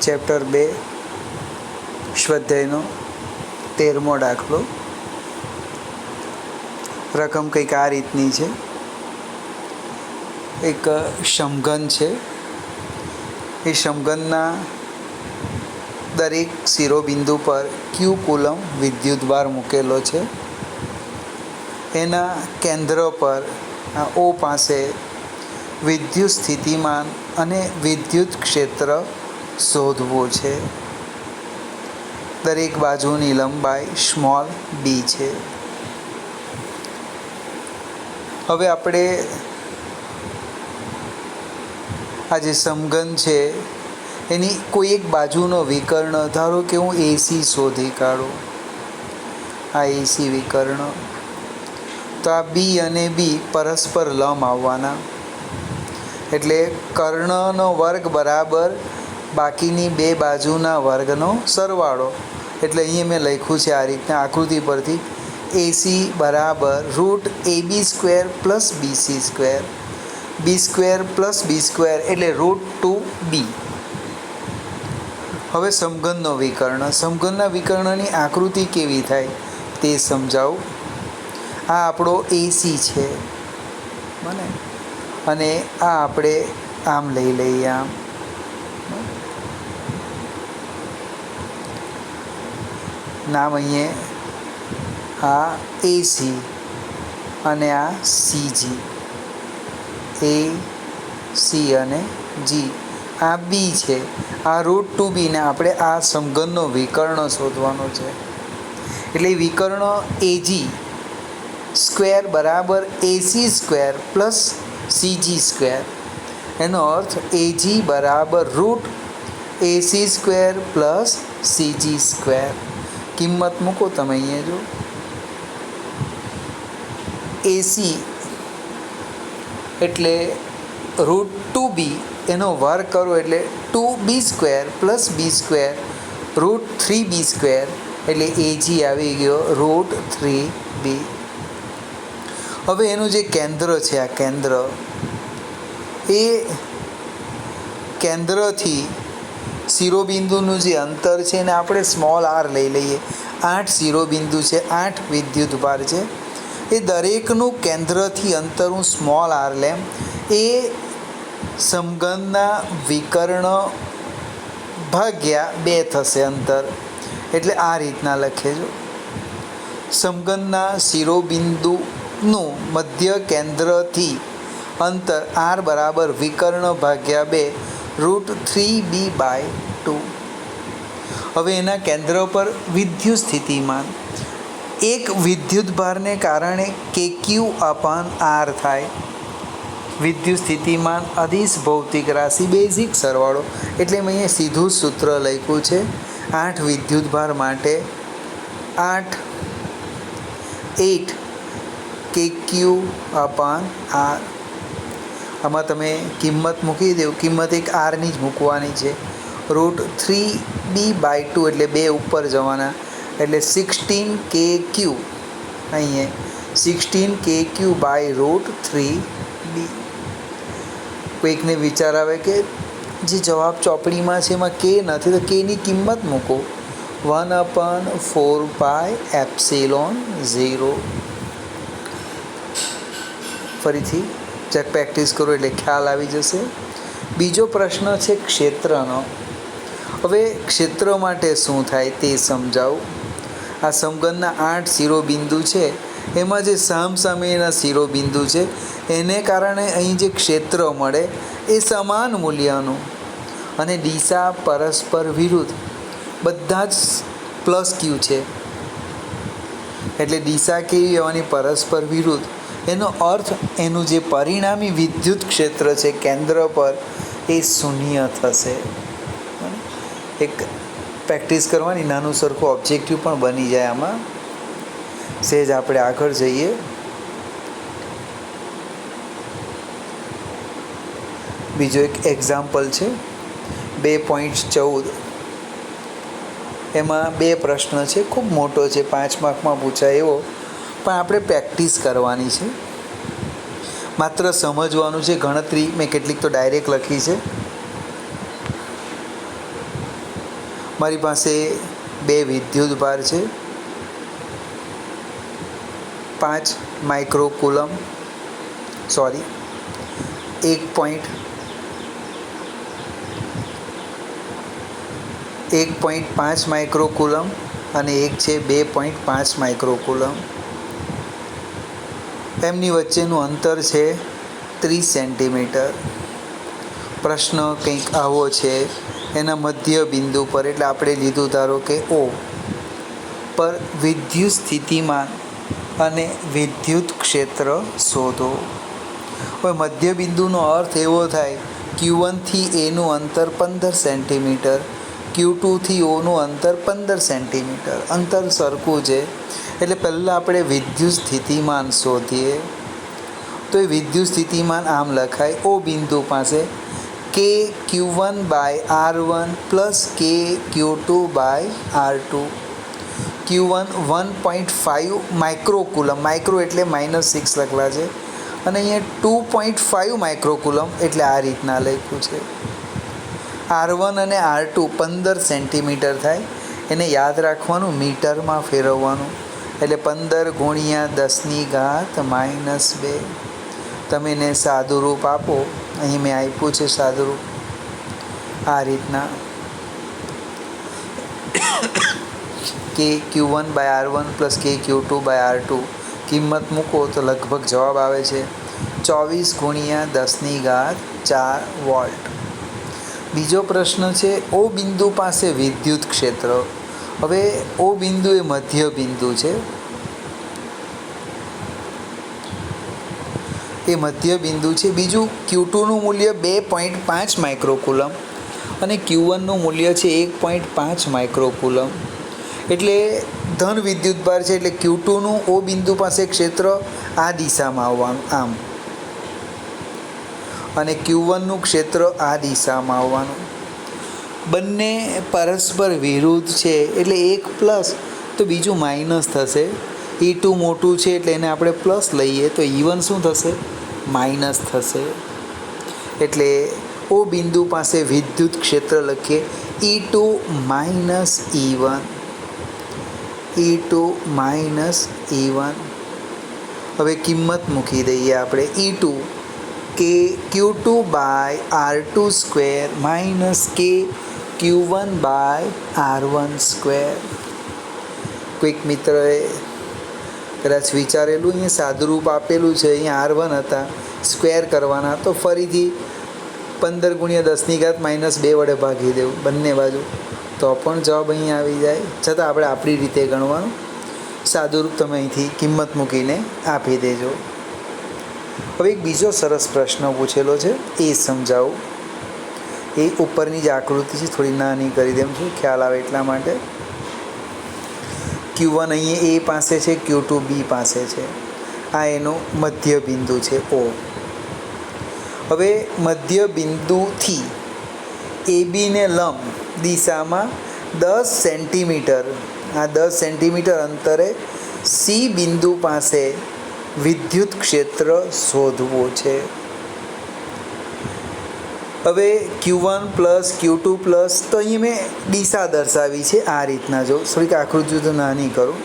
Chapter 2 સ્વાધ્યાયનો 13મો દાખલો. રકમ કંઈક આ રીતની છે. એક સમઘન છે. એ સમઘનના દરેક શિરોબિંદુ પર ક્યુ કુલમ વિદ્યુતભાર મૂકેલો છે. એના કેન્દ્ર પર ઓ પાસે વિદ્યુત સ્થિતિમાન અને વિદ્યુત ક્ષેત્ર શોધવું છે. દરેક બાજુની લંબાઈ સ્મોલ ડી છે. હવે આપણે આ જે સમઘન છે એની કોઈ એક બાજુનો વિકર્ણ, ધારો કે હું એસી શોધી કાઢું, આ એસી વિકર્ણ, તો આ બી અને બી પરસ્પર લંબ આવવાના, એટલે કર્ણનો વર્ગ બરાબર બાકીની બે બાજુના વર્ગનો સરવાળો. એટલે અહીંયા મેં લખ્યું છે આ રીતના આકૃતિ પરથી, એસી બરાબર √AB² plus BC², B² plus B² એટલે √2B. હવે સમઘનનો વિકર્ણ, સમઘનના વિકર્ણની આકૃતિ કેવી થાય તે સમજાવું. આ આપણો એસી છે બને, અને આ આપણે આમ લઈ લઈએ, આમ નામ અહીંયા આ એસી અને આ સીજી, એ સી અને જી, આ બી છે. આ √2B ને આપણે આ સમઘનનો વિકર્ણ શોધવાનો છે. એટલે વિકર્ણ AG² બરાબર AC² પ્લસ CG². એનો અર્થ AG બરાબર √AC² પ્લસ CG². કિંમત મૂકો તમે અહીંયા જો, એસી એટલે √2B એનો વર્ગ કરો એટલે 2B² પ્લસ B² √3B² એટલે એજી આવી ગયો √3B. હવે એનું જે કેન્દ્ર છે, આ કેન્દ્ર, એ કેન્દ્રથી શિરોબિંદુનું જે અંતર છે એને આપણે સ્મોલ r લઈ લઈએ. 8 શિરોબિંદુ છે, 8 વિદ્યુતભાર છે. એ દરેકનું કેન્દ્રથી અંતર હું સ્મોલ r લેમ, એ સમઘનના વિકર્ણ ભાગ્યા 2 થશે અંતર. એટલે આ રીતના લખેજો, સમઘનના શિરોબિંદુનું મધ્ય કેન્દ્રથી અંતર r બરાબર વિકર્ણ ભાગ્યા 2 √3B/2. હવે એના કેન્દ્ર પર વિદ્યુત સ્થિતિમાન, એક વિદ્યુતભારને કારણે KQ/R થાય. વિદ્યુત સ્થિતિમાન અદિશ ભૌતિક રાશિ બેઝિક સરવાળો, એટલે મેં અહીંયા સીધું સૂત્ર લખ્યું છે. 8 વિદ્યુતભાર માટે 8 KQ/R. આમાં તમે કિંમત મૂકી દો, કિંમત એક આરની જ મૂકવાની છે. √3B/2 એટલે 2 ઉપર જવાના, એટલે 16 KQ, અહીંયા 16 KQ/√3B. કોઈકને વિચાર આવે કે જે જવાબ ચોપડીમાં છે એમાં કે નથી, તો કેની કિંમત મૂકો, 1/4πε0. ફરીથી ચેક પ્રેક્ટિસ કરો એટલે ખ્યાલ આવી જશે. બીજો પ્રશ્ન છે ક્ષેત્રનો. હવે ક્ષેત્ર માટે શું થાય તે સમજાવું. આ સમઘનના 8 શિરોબિંદુ છે, એમાં જે સામસામેના શિરોબિંદુ છે એને કારણે અહીં જે ક્ષેત્ર મળે એ સમાન મૂલ્યનું, અને દિશા પરસ્પર વિરુદ્ધ, બધા જ +Q છે. એટલે દિશા કેવી હોવાની? પરસ્પર વિરુદ્ધ. એનો અર્થ એનું જે પરિણામી વિદ્યુત ક્ષેત્ર છે કેન્દ્ર પર એ શૂન્ય થશે. એક પ્રેક્ટિસ કરવાની, નાનું સરખું ઓબ્જેક્ટિવ પણ બની જાય આમાં. સહેજ આપણે આગળ જઈએ. બીજો એક એક્ઝામ્પલ છે 2.14. એમાં 2 પ્રશ્ન છે, ખૂબ મોટો છે, 5 માર્કમાં પૂછાય એવો, પણ આપણે પ્રેક્ટિસ કરવાની છે, માત્ર સમજવાનું છે. ગણતરી મેં કેટલીક તો ડાયરેક્ટ લખી છે. મારી પાસે 2 વિદ્યુતભાર છે, 5 માઇક્રોકુલમ, સોરી 1.5 માઇક્રોકુલમ અને એક છે 2.5 માઇક્રોકુલમ. એમની વચ્ચેનું અંતર છે 30 સેન્ટીમીટર. પ્રશ્ન કંઈક આવો છે, એના મધ્ય બિંદુ પર, એટલે આપણે લીધું ધારો કે O પર વિદ્યુત સ્થિતિમાન અને વિદ્યુત ક્ષેત્ર શોધો. હવે મધ્ય બિંદુનો અર્થ એવો થાય, Q1 થી Aનું અંતર 15 સેન્ટીમીટર, Q2 થી Oનું અંતર 15 સેન્ટીમીટર. અંતર સરખું છે, એટલે પહેલાં આપણે વિદ્યુત સ્થિતિમાન શોધીએ. તો એ વિદ્યુત સ્થિતિમાન આમ લખાય, O બિંદુ પાસે KQ1/R1 plus KQ2/R2. Q1 1.5 માઇક્રોકુલમ, micro એટલે -6 લખેલા છે, અને અહીંયા 2.5 માઇક્રોકુલમ એટલે આ રીતના લખ્યું છે. R1 અને R2 15 સેન્ટીમીટર થાય, એને યાદ રાખવાનું, મીટરમાં ફેરવવાનું, એટલે 15 × 10⁻². તમે એને સાદું રૂપ આપો, અહીં મેં આપ્યું છે સાદું રૂપ આ રીતના, KQ1/R1 પ્લસ KQ2/R2. કિંમત મૂકો તો લગભગ જવાબ આવે છે 24 × 10⁻4 વોલ્ટ. બીજો પ્રશ્ન છે, O બિંદુ પાસે વિદ્યુત ક્ષેત્ર. હવે O બિંદુ એ મધ્ય બિંદુ છે, એ મધ્ય બિંદુ છે. બીજું Q2નું મૂલ્ય 2.5 માઇક્રોકુલમ અને Q1નું મૂલ્ય છે 1.5 માઇક્રોકુલમ. એટલે ધન વિદ્યુતભાર છે, એટલે Q2નું O બિંદુ પાસે ક્ષેત્ર આ દિશામાં આવવાનું આમ, અને Q1નું ક્ષેત્ર આ દિશામાં આવવાનું. બંને પરસ્પર વિરુદ્ધ છે, એટલે એક પ્લસ તો બીજું માઇનસ થશે. E2 મોટું છે એટલે એને આપણે પ્લસ લઈએ તો E1 શું થશે? માઇનસ થશે. એટલે O બિંદુ પાસે વિદ્યુત ક્ષેત્ર લખીએ E2 - E1, E2 - E1. હવે કિંમત મૂકી દઈએ આપણે. E2 KQ2/R2² KQ1/R1². કોઈક મિત્રએ કદાચ વિચારેલું, અહીંયા સાદુરૂપ આપેલું છે, અહીંયા R1 હતા, સ્ક્વેર કરવાના, તો ફરીથી 15 × 10⁻² વડે ભાગી દેવું બંને બાજુ, તો પણ જવાબ અહીંયા આવી જાય. છતાં આપણે આપણી રીતે ગણવાનું. સાદુરૂપ તમે અહીંથી કિંમત મૂકીને આપી દેજો. હવે એક બીજો સરસ પ્રશ્ન પૂછેલો છે, એ સમજાવું. એ ઉપરની જ આકૃતિ છે, થોડી નાની કરી દેમ છું, ખ્યાલ આવે એટલા માટે. Q1 અહીંયા A પાસે છે, Q2 B પાસે છે. આ એનો મધ્ય બિંદુ છે O. હવે મધ્ય બિંદુથી ABને લંબ દિશામાં 10 સેન્ટીમીટર, આ 10 સેન્ટીમીટર અંતરે C બિંદુ પાસે વિદ્યુત ક્ષેત્ર શોધવું છે. હવે Q1 પ્લસ Q2 પ્લસ, તો અહીં મેં દિશા દર્શાવી છે આ રીતના. જો થોડીક આકૃતિ તો નાની કરું.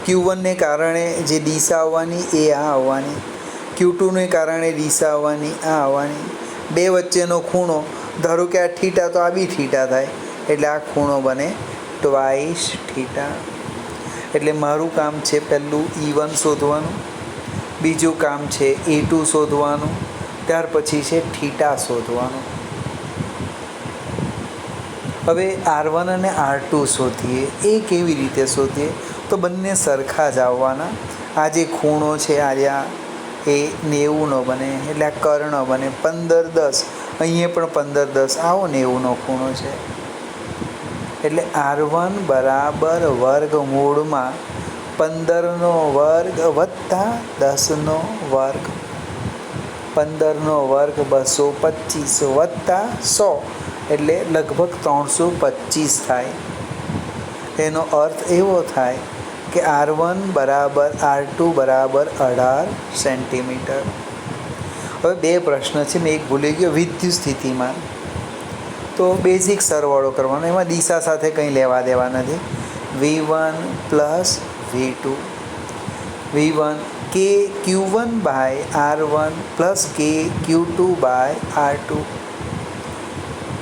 Q1ને કારણે જે દિશા આવવાની એ આ આવવાની, Q2ને કારણે દિશા આવવાની આ આવવાની. બે વચ્ચેનો ખૂણો ધારો કે આ થીટા, તો આ બી થીટા થાય, એટલે આ ખૂણો બને 2θ. એટલે મારું કામ છે પહેલું E1 શોધવાનું, બીજું કામ છે E2 શોધવાનું, ત્યાર પછી છે થીટા શોધવાનું. હવે R1 અને R2 શોધીએ. એ કેવી રીતે શોધીએ? તો બંને સરખા જ આવવાના. આ જે ખૂણો છે આર્યા એ 90નો બને, એટલે આ કર્ણ બને. 15 10, અહીંયા પણ 15 10, આવો 90નો ખૂણો છે. એટલે R1 બરાબર વર્ગમૂળમાં 15નો વર્ગ વત્તા 10નો વર્ગ, 15નો વર્ગ 225 વત્તા 100, એટલે લગભગ 325 થાય. એનો અર્થ એવો થાય કે R1 બરાબર R2 બરાબર 18 સેન્ટીમીટર. હવે બે પ્રશ્ન છે, મેં એક ભૂલી ગયો, વિદ્યુત સ્થિતિમાન. તો તો બેઝિક સરવાળો કરવાનો, એમાં દિશા સાથે કંઈ લેવા દેવા નથી. V1 પ્લસ V2, V1 કે Q1 બાય R1 પ્લસ કે Q2 બાય R2.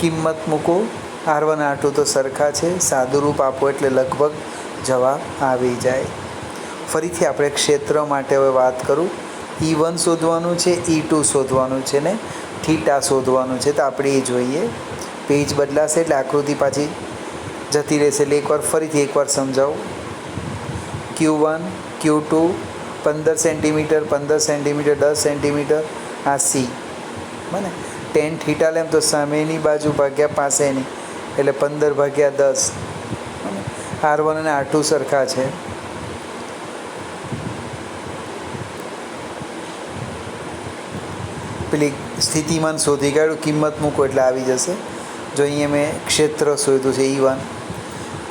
કિંમત મૂકો. R1 R2 તો સરખા છે, સાદું રૂપ આપો એટલે લગભગ જવાબ આવી જાય. ફરીથી આપણે ક્ષેત્ર માટે હવે વાત કરું. E1 શોધવાનું છે, E2 શોધવાનું છે ને થીટા શોધવાનું છે. તો આપણે એ જોઈએ. પેજ બદલાશે એટલે આકૃતિ પાછી જતી રહેશે, એટલે ફરીથી એકવાર સમજાવું. Q1 Q2 15 centimetre 15 centimetre 10 centimetre, આ C બને. ટેન થીટા લેમ તો સામેની બાજુ ભાગ્યા પાસેની એટલે 15/10. R1 અને R2 સરખા છે. પેલી સ્થિતિમાન શોધી કાઢ્યું, કિંમત મૂકો એટલે આવી જશે. જો અહીંયા મેં ક્ષેત્ર શોધ્યું છે E1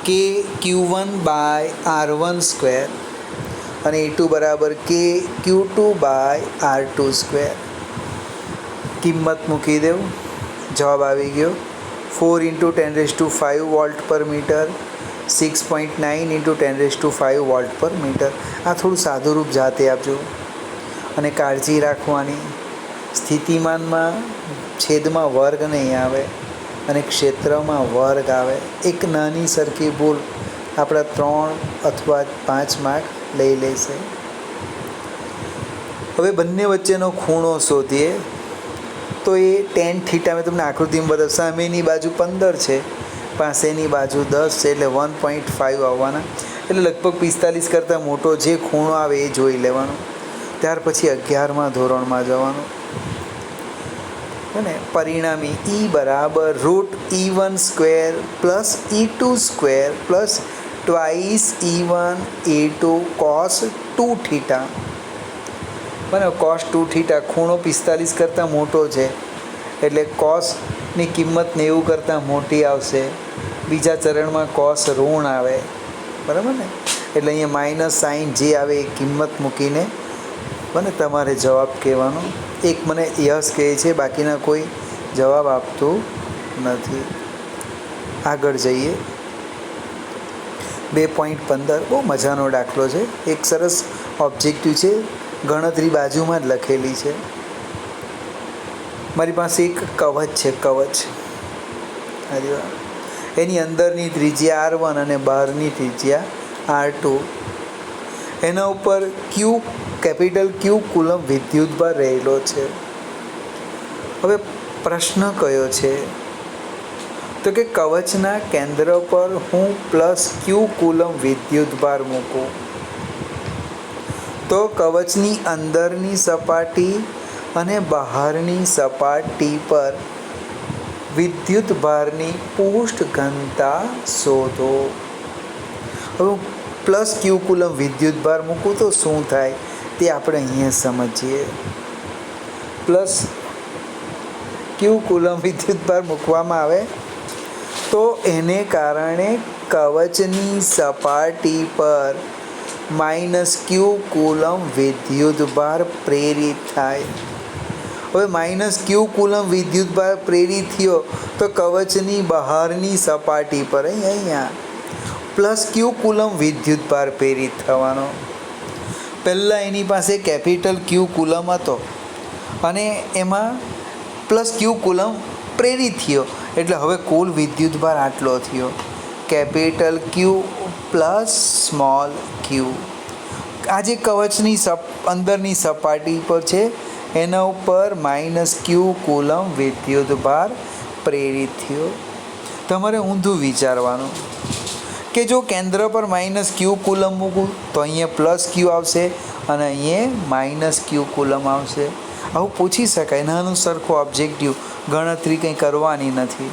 કે Q1 બાય R1 સ્ક્વેર અને E2 બરાબર કે Q2 બાય R2 સ્ક્વેર. કિંમત મૂકી દેવું, જવાબ આવી ગયો 4 × 10⁵ વોલ્ટ પર મીટર, 6.9 × 10⁵ વોલ્ટ પર મીટર. આ થોડું સાદું રૂપ જાતે આપજો અને કાળજી રાખવાની. સ્થિતિમાનમાં છેદમાં વર્ગ નહીં આવે અને ક્ષેત્રમાં વર્ગ આવે. એક નાની સરખી ભૂલ આપણા 3 અથવા 5 માર્ક લઈ લેશે. હવે બંને વચ્ચેનો ખૂણો શોધીએ તો એ ટેન થીટા મેં તમને આકૃતિમાં બતાવ્યું. સામેની બાજુ 15 છે, પાસેની બાજુ 10 છે એટલે 1.5 આવવાના. એટલે લગભગ 45 કરતાં મોટો જે ખૂણો આવે એ જોઈ લેવાનો. ત્યાર પછી 11મા ધોરણમાં જવાનું અને પરિણામી E બરાબર √E1 square plus E2 square plus twice E1 E2 cos 2 theta. બરાબર, cos 2 થીટા. ખૂણો 45 કરતાં મોટો છે એટલે કોસની કિંમત 90 કરતાં મોટી આવશે. બીજા ચરણમાં કોસ ઋણ આવે, બરાબર ને. એટલે અહીંયા માઇનસ સાઇન જે આવે એ કિંમત મૂકીને મને તમારે જવાબ કહેવાનો. એક મને યસ કહે છે, બાકીના કોઈ જવાબ આપતું નથી. આગળ જઈએ. 2.15 બહુ મજાનો દાખલો છે. એક સરસ ઓબ્જેક્ટિવ છે, ગણતરી બાજુમાં જ લખેલી છે. મારી પાસે એક કવચ છે, કવચ. એની અંદરની ત્રિજ્યા R1 અને બહારની ત્રિજ્યા R2. એના ઉપર કેપિટલ Q કુલમ વિદ્યુતભાર રહેલો છે. હવે પ્રશ્ન કયો છે તો કે કવચના કેન્દ્ર પર હું +Q કુલમ વિદ્યુતભાર મૂકું તો કવચની અંદરની સપાટી અને બહારની સપાટી પર વિદ્યુતભારની પૃષ્ઠ ઘનતા શોધો. હવે +Q કુલમ વિદ્યુતભાર મૂકું તો શું થાય તે આપણે અહીંયા સમજીએ. +Q કુલમ વિદ્યુતભાર મૂકવામાં આવે તો એને કારણે કવચની સપાટી પર -Q કુલમ વિદ્યુતભાર પ્રેરિત થાય. હવે -Q કુલમ વિદ્યુતભાર પ્રેરિત થયો તો કવચની બહારની સપાટી પર અહીંયા +Q કુલમ વિદ્યુતભાર પ્રેરિત થવાનો. પહેલાં એની પાસે કેપિટલ Q કુલમ હતો અને એમાં +Q કુલમ પ્રેરિત થયો એટલે હવે કુલ વિદ્યુતભાર આટલો થયો, capital Q plus small q. આ જે કવચની અંદરની સપાટી પર છે એના ઉપર -Q કુલમ વિદ્યુતભાર પ્રેરિત થયો. તમારે ઊંધું વિચારવાનું કે જો કેન્દ્ર પર -Q કુલમ મૂકું તો અહીંયા +Q આવશે અને અહીંયા -Q કુલમ આવશે. આવું પૂછી શકાય. નાનું સરખું ઓબ્જેક્ટિવ, ગણતરી કંઈ કરવાની નથી,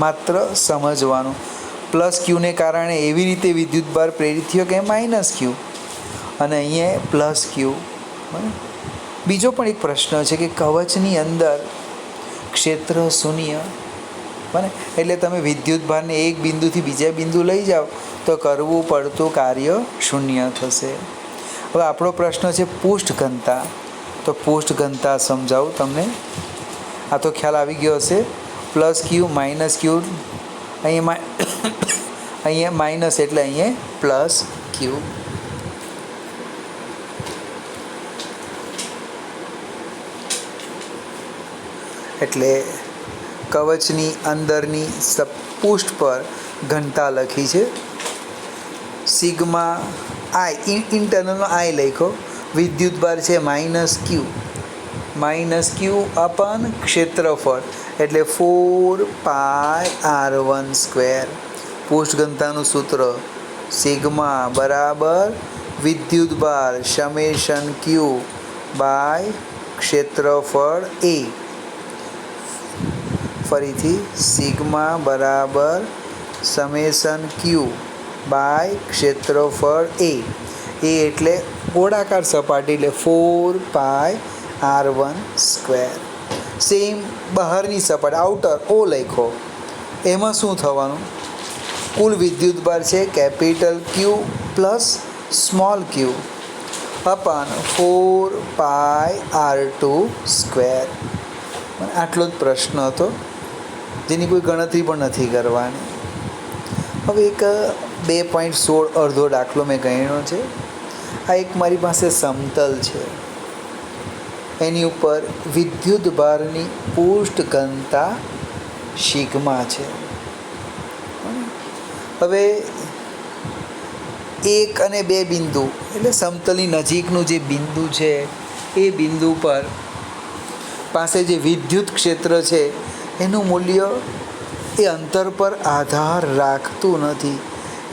માત્ર સમજવાનું. +Qને કારણે એવી રીતે વિદ્યુતભાર પ્રેરિત થયો કે -Q અને અહીંયા +Q. બીજો પણ એક પ્રશ્ન છે કે કવચની અંદર ક્ષેત્ર શૂન્ય બને એટલે તમે વિદ્યુતભારને એક બિંદુથી બીજા બિંદુ લઈ જાઓ તો કરવું પડતું કાર્ય શૂન્ય થશે. હવે આપણો પ્રશ્ન છે પૃષ્ઠ ઘનતા. તો પૃષ્ઠ ઘનતા સમજાવું તમને. આ તો ખ્યાલ આવી ગયો હશે. પ્લસ ક્યુ માઇનસ ક્યુ, અહીંયા માઇનસ એટલે અહીંયા પ્લસ ક્યુ. એટલે કવચની અંદરની પૃષ્ઠ પર ઘનતા લખી છે. સિગ્મા આઈ ઇન્ટરનલનો આઈ લખ્યો, વિદ્યુતભાર છે માઇનસ ક્યુ અપન ક્ષેત્રફળ એટલે 4πr1². પૃષ્ઠ ઘનતાનું સૂત્ર સિગ્મા બરાબર વિદ્યુતભાર સમેશન ક્યુ બાય ક્ષેત્રફળ એ. ફરીથી સિગ્મા બરાબર સમેશન ક્યુ બાય ક્ષેત્રફળ એ. એ એટલે ગોળાકાર સપાટી એટલે 4πr1². સેમ બહારની સપાટી આઉટર ઓ લખો, એમાં શું થવાનું? કુલ વિદ્યુતભાર છે કેપિટલ ક્યુ પ્લસ સ્મોલ ક્યુ અપાન 4πr2². આટલો જ પ્રશ્ન હતો, જેની કોઈ ગણતરી પણ નથી કરવાની. હવે એક 2.16 અડધો દાખલો મેં ગણ્યો છે. આ એક મારી પાસે સમતલ છે, એની ઉપર વિદ્યુતભારની પૃષ્ઠ ઘનતા સિગ્મા છે. હવે 1 અને 2 બિંદુ એટલે સમતલની નજીકનું જે બિંદુ છે એ બિંદુ પર પાસે જે વિદ્યુત ક્ષેત્ર છે એનું મૂલ્ય એ અંતર પર આધાર રાખતું નથી.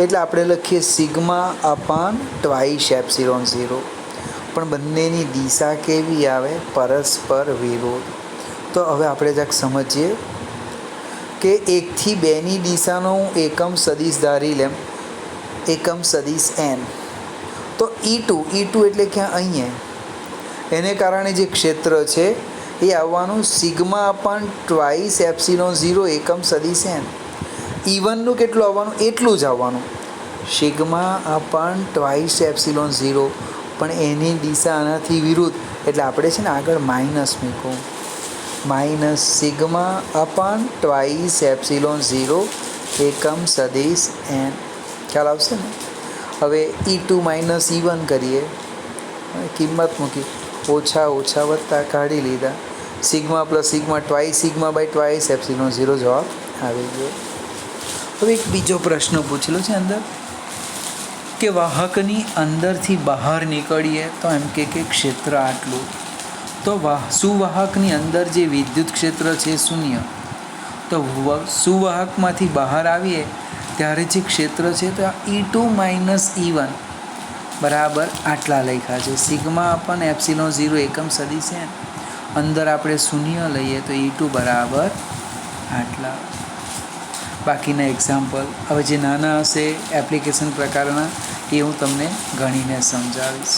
એટલે આપણે લખીએ સિગ્મા અપાન ટ્વાઇસ એપ્સિલોન 0. પણ બંનેની દિશા કેવી આવે? પરસ્પર વિરોધ. તો હવે આપણે જરાક સમજીએ કે 1 થી 2ની દિશાનો હું એકમ સદિશ ધારી લેમ, એકમ સદિશ n. તો E2 એટલે ક્યાં? અહીંયા. એને કારણે જે ક્ષેત્ર છે એ આવવાનું સિગ્મા અપાન ટ્વાઇસ એપ્સિલોન 0 એકમ સદિશ n. E1નું કેટલું આવવાનું? એટલું જ આવવાનું, સિગ્મા અપાન ટ્વાઇસ એપ્સિલોન 0. પણ એની દિશા આનાથી વિરુદ્ધ એટલે આપણે છે ને આગળ માઇનસ મૂકો, માઇનસ સિગ્મા અપાન ટ્વાઇસ એપ્સિલોન 0 એકમ સદિશ n. ખ્યાલ આવશે ને? હવે E2 માઇનસ E1 કરીએ, કિંમત મૂકી, ઓછા ઓછા વત્તા કાઢી લીધા, sigma plus sigma twice sigma by twice epsilon 0 જવાબ આવી ગયો. હવે એક બીજો પ્રશ્ન પૂછેલો છે અંદર કે વાહકની અંદરથી બહાર નીકળીએ તો એમ કે ક્ષેત્ર આટલું. તો સુવાહકની અંદર જે વિદ્યુત ક્ષેત્ર છે શૂન્ય. તો સુવાહકમાંથી બહાર આવીએ ત્યારે જે ક્ષેત્ર છે તો E2 માઇનસ E1 બરાબર આટલા લખ્યા છે, સિગ્મા અપન એપ્સિલોન 0 એકમ સદિશ n. અંદર આપણે શૂન્ય લઈએ તો E2 બરાબર આટલા. બાકીના એક્ઝામ્પલ હવે જે નાના હશે એપ્લિકેશન પ્રકારના એ હું તમને ગણીને સમજાવીશ.